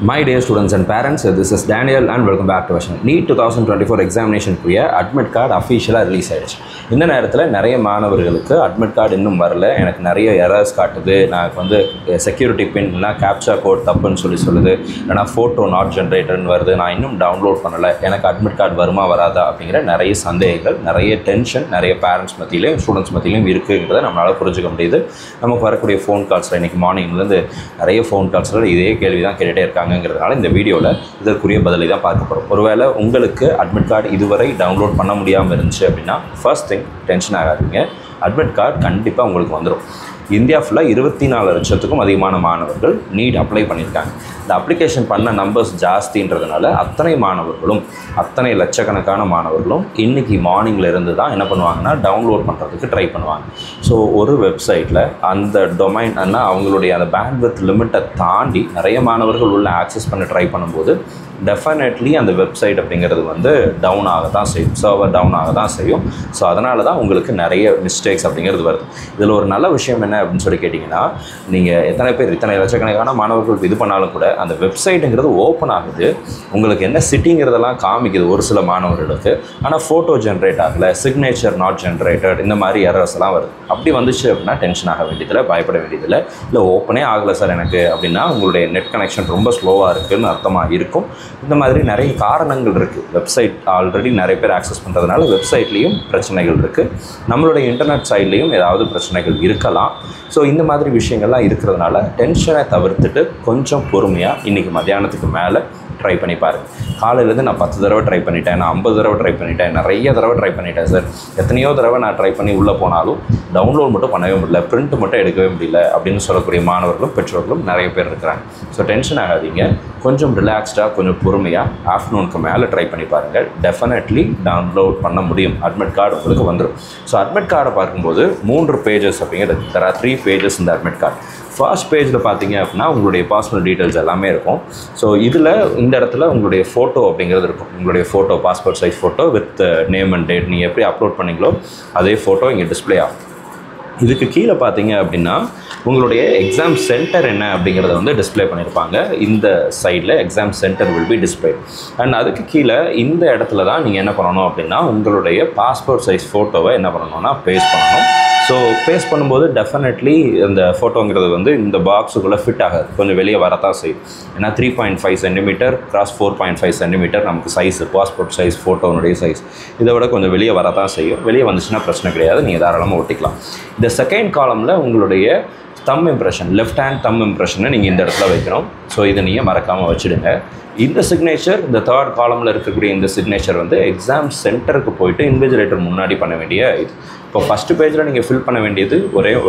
My dear students and parents, this is Daniel and welcome back to Vision. NEET 2024 examination குரிய admit card அஃபிஷியலாக release ஆகிடுச்சு. இந்த நேரத்தில் நிறைய மாணவர்களுக்கு அட்மிட் கார்டு இன்னும் வரல, எனக்கு நிறைய எரர்ஸ் காட்டுது, நான் செக்யூரிட்டி பின் இல்லைனா கேப்சா கோட் தப்புன்னு சொல்லுது, இல்லைனா ஃபோட்டோ நாட் ஜென்ரேட்டர்னு வருது, நான் இன்னும் டவுன்லோட் பண்ணலை, எனக்கு அட்மிட் கார்டு வருமா வராதா அப்படிங்கிற நிறைய சந்தேகங்கள், நிறைய டென்ஷன் நிறைய பேரண்ட்ஸ் மத்தியிலையும் ஸ்டூடெண்ட்ஸ் மத்தியிலையும் இருக்குங்கிறத நம்மளால் புரிஞ்சுக்க முடியுது. நமக்கு வரக்கூடிய ஃபோன் கால்ஸில் இன்றைக்கி மார்னிங்லேருந்து நிறைய ஃபோன் கால்ஸில் இதே கேள்வி தான் கேட்டுகிட்டே இருக்காங்கிறதுனால இந்த வீடியோவில் இதற்குரிய பதிலை தான் பார்க்க போகிறோம். ஒருவேளை உங்களுக்கு அட்மிட் கார்டு இதுவரை டவுன்லோட் பண்ண முடியாமல் இருந்துச்சு அப்படின்னா ஃபர்ஸ்ட் திங் டென்ஷன் ஆகாதீங்க. அட்மிட் கார்டு கண்டிப்பாக உங்களுக்கு வந்துடும். இந்தியா ஃபுல்லாக 24 லட்சத்துக்கும் அதிகமான மாணவர்கள் நீட் அப்ளை பண்ணியிருக்காங்க. இந்த அப்ளிகேஷன் பண்ண நம்பர்ஸ் ஜாஸ்தின்றதுனால அத்தனை மாணவர்களும் அத்தனை லட்சக்கணக்கான மாணவர்களும் இன்றைக்கி மார்னிங்கில் இருந்து தான் என்ன பண்ணுவாங்கன்னா டவுன்லோட் பண்ணுறதுக்கு ட்ரை பண்ணுவாங்க. ஸோ ஒரு வெப்சைட்டில் அந்த டொமைன் அவங்களுடைய அந்த பேண்ட்வித் லிமிட்டை தாண்டி நிறைய மாணவர்கள் உள்ள ஆக்சஸ் பண்ண ட்ரை பண்ணும்போது டெஃபினெட்லி அந்த வெப்சைட் அப்படிங்கிறது டவுன் ஆக தான் செய்யும், சர்வர் டவுன் ஆக தான் செய்யும். ஸோ அதனால தான் உங்களுக்கு நிறைய மிஸ்டேக்ஸ் அப்படிங்கிறது வருது. இதில் ஒரு நல்ல விஷயம் என்ன அப்படின்னு சொல்லி கேட்டிங்கன்னா, நீங்கள் எத்தனை பேர் இத்தனை லட்சக்கணக்கான மாணவர்கள் இது பண்ணாலும் கூட அந்த வெப்சைட்டுங்கிறது ஓப்பன் ஆகுது, உங்களுக்கு என்ன சிட்டிங்கிறதெல்லாம் காமிக்குது ஒரு சில மாணவர்களுக்கு. ஆனால் ஃபோட்டோ ஜென்ரேட் ஆகலை, சிக்னேச்சர் நாட் ஜென்ரேட்டட், இந்த மாதிரி எரர்ஸ் எல்லாம் வருது. அப்படி வந்துச்சு அப்படின்னா டென்ஷன் ஆக வேண்டியதில்லை, பயப்பட வேண்டியதில்லை. இல்லை ஓப்பனே ஆகலை சார் எனக்கு அப்படின்னா உங்களுடைய நெட் கனெக்ஷன் ரொம்ப ஸ்லோவாக இருக்குதுன்னு அர்த்தமாக இருக்கும். இந்த மாதிரி நிறைய காரணங்கள் இருக்குது. வெப்சைட் ஆல்ரெடி நிறைய பேர் ஆக்சஸ் பண்ணுறதுனால வெப்சைட்லேயும் பிரச்சனைகள் இருக்குது, நம்மளுடைய இன்டர்நெட் சைட்லேயும் ஏதாவது பிரச்சனைகள் இருக்கலாம். ஸோ இந்த மாதிரி விஷயங்கள்லாம் இருக்கிறதுனால டென்ஷனை தவிர்த்துட்டு கொஞ்சம் பொறுமையாக இன்றைக்கி மத்தியானத்துக்கு மேலே ட்ரை பண்ணி பாருங்கள். காலையிலேருந்து நான் 10 தடவை ட்ரை பண்ணிட்டேன், நான் 50 தடவை ட்ரை பண்ணிட்டேன், நிறைய தடவை ட்ரை பண்ணிட்டேன் சார், எத்தனையோ தடவை நான் ட்ரை பண்ணி உள்ளே போனாலும் டவுன்லோட் மட்டும் பண்ணவே முடியல, பிரிண்ட் மட்டும் எடுக்கவே முடியல அப்படின்னு சொல்லக்கூடிய மாணவர்களும் பெற்றோர்களும் நிறைய பேர் இருக்கிறாங்க. ஸோ டென்ஷன் ஆகாதீங்க, கொஞ்சம் ரிலாக்ஸ்டாக கொஞ்சம் பொறுமையாக ஆஃப்டர்நூனுக்கு மேலே ட்ரை பண்ணி பாருங்கள். டெஃபினெட்லி டவுன்லோட் பண்ண முடியும், அட்மிட் கார்டு உங்களுக்கு வந்துடும். ஸோ அட்மிட் கார்டை பார்க்கும்போது 3 பேஜஸ் அப்படிங்கிறது, there are 3 pages இந்த அட்மிட் கார்டு. ஃபர்ஸ்ட் பேஜில் பார்த்தீங்க அப்படின்னா உங்களுடைய பர்சனல் டீட்டெயில்ஸ் எல்லாமே இருக்கும். ஸோ இதில் இந்த இடத்துல உங்களுடைய ஃபோட்டோ அப்படிங்கிறது இருக்கும். உங்களுடைய photo, passport size photo with name and date, நீங்கள் எப்படி அப்லோட் பண்ணிங்களோ அதே ஃபோட்டோ இங்கே டிஸ்பிளே ஆகும். இதுக்கு கீழே பார்த்தீங்க அப்படின்னா உங்களுடைய எக்ஸாம் சென்டர் என்ன அப்படிங்கிறத டிஸ்பிளே பண்ணியிருப்பாங்க. இந்த சைடில் exam centre will be display. And அதுக்கு கீழே இந்த இடத்துல தான் நீங்கள் என்ன பண்ணணும் அப்படின்னா உங்களுடைய பாஸ்போர்ட் சைஸ் ஃபோட்டோவை என்ன பண்ணணும்னா பேஸ்ட் பண்ணணும். ஸோ பேஸ்ட் பண்ணும்போது டெஃபினெட்லி இந்த ஃபோட்டோங்கிறது இந்த பாக்ஸுக்குள்ளே ஃபிட் ஆகாது, கொஞ்சம் வெளியே வரத்தான் செய்யும். ஏன்னா 3.5 சென்டிமீட்டர் × 4.5 சென்டிமீட்டர் நமக்கு சைஸு, பாஸ்போர்ட் சைஸ் ஃபோட்டோனுடைய சைஸ், இதை விட கொஞ்சம் வெளியே வரத்தான் செய்யும். வெளியே வந்துச்சுன்னா பிரச்சனை கிடையாது, நீங்கள் தாராளமாக ஒட்டிக்கலாம். இந்த செகண்ட் காலமில் உங்களுடைய தம் இம்ப்ரெஷன், லெஃப்ட் ஹேண்ட் தம் இம்ப்ரெஷனை நீங்கள் இந்த இடத்துல வைக்கணும். ஸோ இதை நீங்கள் மறக்காமல் வச்சுடுங்க. இந்த சிக்னேச்சர், இந்த தேர்ட் காலமில் இருக்கக்கூடிய இந்த சிக்னேச்சர் எக்ஸாம் சென்டருக்கு போயிட்டு இன்விஜிலேட்டர் முன்னாடி பண்ண வேண்டிய இது. இப்போ ஃபஸ்ட்டு பேஜில் நீங்கள் ஃபில் பண்ண வேண்டியது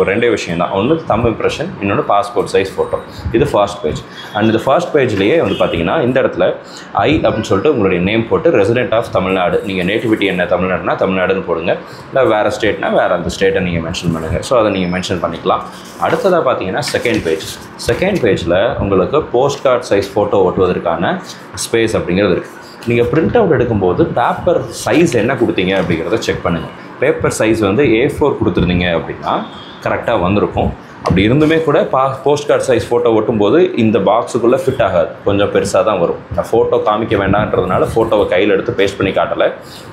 ரெண்டே விஷயம் தான். ஒன்று தம் இம்ப்ரெஷன், இன்னொன்று பாஸ்போர்ட் சைஸ் ஃபோட்டோ. இது ஃபர்ஸ்ட் பேஜ். அண்ட் இந்த ஃபர்ஸ்ட் பேஜ்லேயே பார்த்தீங்கன்னா இந்த இடத்துல ஐ அப்படின்னு சொல்லிட்டு உங்களுடைய நேம் போட்டு ரெசிடென்ட் ஆஃப் தமிழ்நாடு, நீங்கள் நேட்டிவிட்டி என்ன தமிழ்நாடுனா தமிழ்நாடுன்னு போடுங்க, இல்லை வேறு ஸ்டேட்னா வேறு அந்த ஸ்டேட்டை நீங்கள் மென்ஷன் பண்ணுங்கள். ஸோ அதை நீங்கள் மென்ஷன் பண்ணிக்கலாம். அடுத்ததாக பார்த்தீங்கன்னா செகண்ட் பேஜில் உங்களுக்கு போஸ்ட் கார்டு சைஸ் ஃபோட்டோ ஓட்டுவதற்கான ஸ்பேஸ் அப்படிங்கிறது இருக்குது. நீங்கள் பிரிண்ட் அவுட் எடுக்கும்போது பேப்பர் சைஸ் என்ன கொடுத்தீங்க அப்படிங்கிறத செக் பண்ணுங்கள். பேப்பர் சைஸ் A4 கொடுத்துருந்தீங்க அப்படின்னா கரெக்டாக வந்திருக்கும். அப்படி இருந்துமே கூட போஸ்ட் கார்டு சைஸ் ஃபோட்டோ ஓட்டும்போது இந்த பாக்ஸுக்குள்ளே ஃபிட் ஆகாது, கொஞ்சம் பெருசாக தான் வரும். நான் ஃபோட்டோ காமிக்க வேண்டான்றதுனால ஃபோட்டோவை கையில் எடுத்து பேஸ்ட் பண்ணி காட்டலை.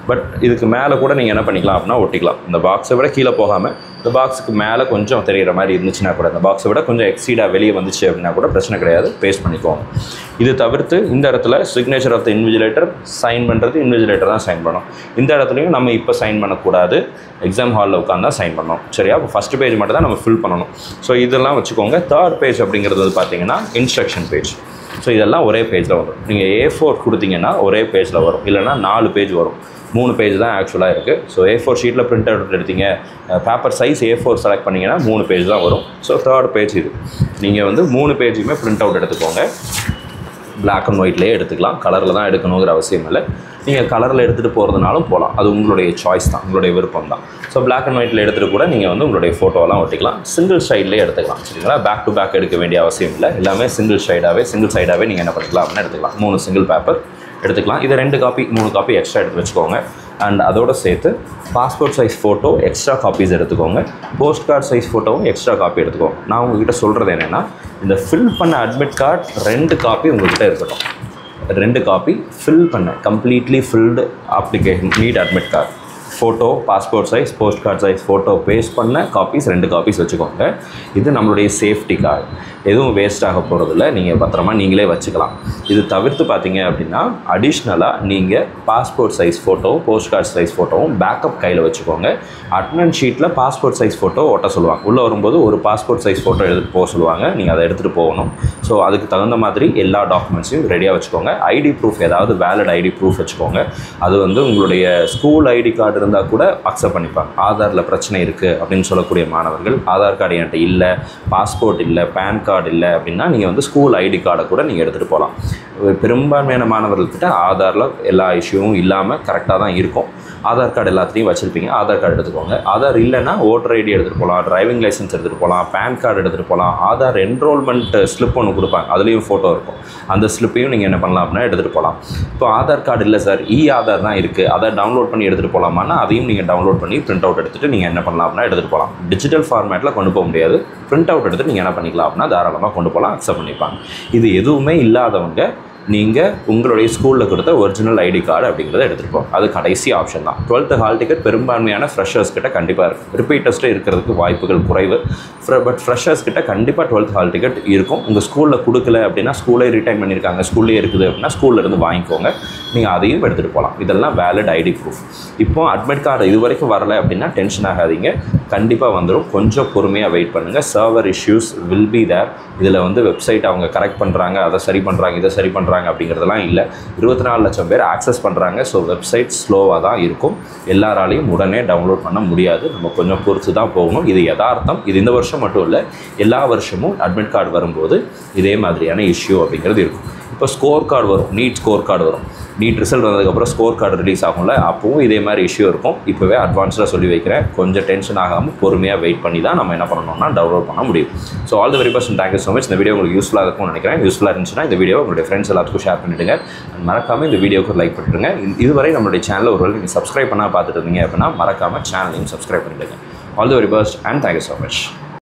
பட் இதுக்கு மேலே கூட நீங்கள் என்ன பண்ணிக்கலாம் அப்படின்னா ஒட்டிக்கலாம். இந்த பாக்ஸை விட கீழே போகாமல் இந்த பாக்ஸுக்கு மேலே கொஞ்சம் தெரிகிற மாதிரி இருந்துச்சுன்னா கூட, இந்த பாக்ஸை விட கொஞ்சம் எக்ஸீடாக வெளியே வந்துச்சு அப்படின்னா கூட பிரச்சனை கிடையாது, பேஸ்ட் பண்ணிக்கோங்க. இது தவிர்த்து இந்த இடத்துல signature of the invigilator, sign பண்ணுறது இன்விஜிலேட்டர் தான் சைன் பண்ணணும். இந்த இடத்துலையும் நம்ம இப்போ சைன் பண்ணக்கூடாது, எக்ஸாம் ஹாலில் உட்காந்து தான் சைன் பண்ணணும். சரியா? இப்போ ஃபஸ்ட்டு பேஜ் மட்டும் தான் நம்ம ஃபில் பண்ணணும். ஸோ இதெல்லாம் வச்சுக்கோங்க. தேர்ட் பேஜ் அப்படிங்கிறது பார்த்தீங்கன்னா இன்ஸ்ட்ரக்ஷன் பேஜ். ஸோ இதெல்லாம் ஒரே பேஜில் வரும். நீங்கள் A4 கொடுத்தீங்கன்னா ஒரே பேஜில் வரும், இல்லைனா 4 பேஜ் வரும். 3 பேஜ் தான் ஆக்சுவலாக இருக்குது. ஸோ A4 ஷீட்டில் பிரிண்ட் அவுட் எடுத்தீங்க, பேப்பர் சைஸ் A4 செலக்ட் பண்ணிங்கன்னா 3 பேஜ் தான் வரும். ஸோ தேர்ட் பேஜ் இது. நீங்கள் 3 பேஜுமே பிரிண்ட் அவுட் எடுத்துக்கோங்க. பிளாக் அண்ட் ஒயிட்லேயே எடுத்துக்கலாம், கலரில் தான் எடுக்கணுங்கிற அவசியம் இல்லை. நீங்கள் கலரில் எடுத்துகிட்டு போகிறதுனாலும் போகலாம், அது உங்களுடைய சாய்ஸ் தான், உங்களுடைய விருப்பம் தான். ஸோ பிளாக் அண்ட் ஒயிட்டில் எடுத்துகிட்டு கூட நீங்கள் உங்களுடைய ஃபோட்டோவெல்லாம் ஒட்டிக்கலாம். சிங்கிள் சைட்லேயே எடுத்துக்கலாம். சரிங்களா? பேக் டு பேக் எடுக்க வேண்டிய அவசியம் இல்லை, எல்லாமே சிங்கிள் சைடாகவே நீங்கள் என்ன பண்ணிக்கலாம் அப்படின்னு எடுத்துக்கலாம். 3 சிங்கிள் பேப்பர் எடுத்துக்கலாம். இதை 2 காப்பி 3 காப்பி எக்ஸ்ட்ரா எடுத்து வச்சுக்கோங்க. அண்ட் அதோட சேர்த்து passport size photo extra copies எடுத்துக்கோங்க, போஸ்ட் கார்டு சைஸ் ஃபோட்டோவும் எக்ஸ்ட்ரா காப்பி எடுத்துக்கோங்க. நான் உங்ககிட்ட சொல்கிறது என்னென்னா, இந்த ஃபில் பண்ண அட்மிட் கார்டு 2 காப்பி உங்கள்கிட்ட இருக்கட்டும். 2 காப்பி ஃபில் பண்ண completely filled application NEET admit card, photo, passport size, post card size photo paste பண்ண காப்பீஸ் 2 காப்பீஸ் வச்சுக்கோங்க. இது நம்மளுடைய சேஃப்டி கார்டு, எதுவும் வேஸ்ட் ஆக போகிறதில்ல, நீங்கள் பத்திரமா நீங்களே வச்சுக்கலாம். இது தவிர்த்து பார்த்தீங்க அப்படின்னா அடிஷ்னலாக நீங்கள் பாஸ்போர்ட் சைஸ் ஃபோட்டோவும் போஸ்ட் கார்டு சைஸ் ஃபோட்டோவும் பேக்கப் கையில் வச்சுக்கோங்க. அட்மிட் ஷீட்டில் பாஸ்போர்ட் சைஸ் ஃபோட்டோ ஒட்ட சொல்லுவாங்க. உள்ளே வரும்போது ஒரு பாஸ்போர்ட் சைஸ் ஃபோட்டோ எடுத்துகிட்டு போக சொல்லுவாங்க, நீங்கள் அதை எடுத்துகிட்டு போகணும். ஸோ அதுக்கு தகுந்த மாதிரி எல்லா டாக்குமெண்ட்ஸையும் ரெடியாக வச்சுக்கோங்க. ஐடி ப்ரூஃப், ஏதாவது வேலிட் ஐடி ப்ரூஃப் வச்சுக்கோங்க. அது வந்து உங்களுடைய ஸ்கூல் ஐடி கார்டு இருந்தால் கூட அக்செப்ட் பண்ணிப்பாங்க. ஆதாரில் பிரச்சனை இருக்குது அப்படின்னு சொல்லக்கூடிய மாணவர்கள், ஆதார் கார்டு என்கிட்ட இல்லை, பாஸ்போர்ட் இல்லை, பேன் கார்டு இல்லை அப்படின்னா நீங்கள் வந்து ஸ்கூல் ஐடி கார்டை கூட நீங்கள் எடுத்துகிட்டு போகலாம். பெரும்பான்மையான மாணவர்கள்கிட்ட ஆதாரில் எல்லா இஷ்யூவும் இல்லாமல் கரெக்டாக தான் இருக்கும். ஆதார் கார்டு எல்லாத்தையும் வச்சுருப்பீங்க, ஆதார் கார்டு எடுத்துக்கோங்க. ஆதார் இல்லைன்னா ஓட்டர் ஐடி எடுத்துகிட்டு போகலாம், டிரைவிங் லைசன்ஸ் எடுத்துகிட்டு போகலாம், பேன் கார்டு எடுத்துகிட்டு போகலாம். ஆதார் என்ரோல்மெண்ட் ஸ்லிப் ஒன்று கொடுப்பாங்க, அதுலேயும் ஃபோட்டோ இருக்கும். அந்த ஸ்லிப்பையும் நீங்கள் என்ன பண்ணலாம் அப்படின்னா எடுத்துகிட்டு போகலாம். இப்போ ஆதார் கார்டு இல்லை சார், ஆதார் தான் இருக்குது, அதை டவுன்லோட் பண்ணி எடுத்துகிட்டு போகலாமான்னா அதையும் நீங்கள் டவுன்லோட் பண்ணி பிரிண்ட் அவுட் எடுத்துகிட்டு நீங்கள் என்ன பண்ணலாம் அப்படின்னா எடுத்துகிட்டு போகலாம். டிஜிட்டல் ஃபார்மேட்டில் கொண்டு போக முடியாது, பிரிண்ட் அவுட் எடுத்துகிட்டு நீங்கள் என்ன பண்ணிக்கலாம் அப்படின்னா தாராளமாக கொண்டு போகலாம், அக்செப்ட் பண்ணிப்பாங்க. இது எதுவுமே இல்லாதவங்க நீங்கள் உங்களுடைய ஸ்கூலில் கொடுத்த ஒரிஜினல் ஐடி கார்டு அப்படிங்கிறத எடுத்துகிட்டு போங்க. அது கடைசி ஆப்ஷன் தான். 12th ஹால் டிக்கெட் பெரும்பான்மையான ஃப்ரெஷர்ஸ் கிட்ட கண்டிப்பாக இருக்குது. ரிப்பீட்டர்ஸ்ட்டு இருக்கிறதுக்கு வாய்ப்புகள் குறைவு. பட் ஃப்ரெஷர்ஸ் கிட்ட கண்டிப்பாக 12th ஹால் டிக்கெட் இருக்கும். உங்கள் ஸ்கூலில் கொடுக்கல அப்படின்னா, ஸ்கூலே ரிட்டைன் பண்ணியிருக்காங்க, ஸ்கூல்லே இருக்குது அப்படின்னா ஸ்கூல்லேருந்து வாங்கிக்கோங்க, நீங்கள் அதையும் எடுத்துகிட்டு போகலாம். இதெல்லாம் வேலிட் ஐடி ப்ரூஃப். இப்போ அட்மிட் கார்டு இது வரைக்கும் வரல அப்படின்னா டென்ஷன் ஆகாதீங்க, கண்டிப்பாக வந்துடும். கொஞ்சம் பொறுமையாக வெயிட் பண்ணுங்கள். Server issues will be there. இதில் வந்து வெப்சைட் அவங்க கரெக்ட் பண்ணுறாங்க, அதை சரி பண்ணுறாங்க, இதை சரி பண்ணுறாங்க அப்படிங்கிறதெல்லாம் இல்லை. 24 லட்சம் பேர் ஆக்சஸ் பண்ணுறாங்க. ஸோ வெப்சைட் ஸ்லோவாக தான் இருக்கும், எல்லாராலையும் உடனே டவுன்லோட் பண்ண முடியாது. நம்ம கொஞ்சம் பொறுத்து தான் போகணும். இது யதார்த்தம். இது இந்த வருஷம் மட்டும் இல்லை, எல்லா வருஷமும் அட்மிட் கார்டு வரும்போது இதே மாதிரியான இஷ்யூ அப்படிங்கிறது இருக்கும். இப்போ ஸ்கோர் கார்டு வரும், நீட் ஸ்கோர் கார்டு வரும். நீட் ரிசல்ட் வந்ததுக்கப்புறம் ஸ்கோர் கார்டு ரிலீஸ் ஆகும்ல, அப்போவும் இதே மாதிரி இஷ்யூ இருக்கும். இப்போவே அட்வான்ஸாக சொல்லி வைக்கிறேன், கொஞ்சம் டென்ஷன் ஆகாமல் பொறுமையாக வெயிட் பண்ணி தான் நம்ம என்ன பண்ணணும்னா டவுன்லோட் பண்ண முடியும். So all the very best, thank you so much. இந்த வீடியோ உங்களுக்கு யூஸ்ஃபுல்லாக இருக்கும்னு நினைக்கிறேன். யூஸ்ஃபுல்லாக இருந்துச்சுன்னா இந்த வீடியோ உங்களுடைய ஃப்ரெண்ட்ஸ் எல்லாத்துக்கும் ஷேர் பண்ணிவிடுங்க. மறக்காமல் இந்த வீடியோக்கு லைக் பண்ணிவிடுங்க. இதுவரை நம்மளுடைய சேனலில் ஒருவேளை நீங்கள் சப்ஸ்கிரைப் பண்ணால் பார்த்துட்டு இருந்தீங்க அப்படின்னா மறக்காமல் சேனலையும் சப்ஸ்கிரைப் பண்ணிவிடுங்க. All the very best and thank you so much.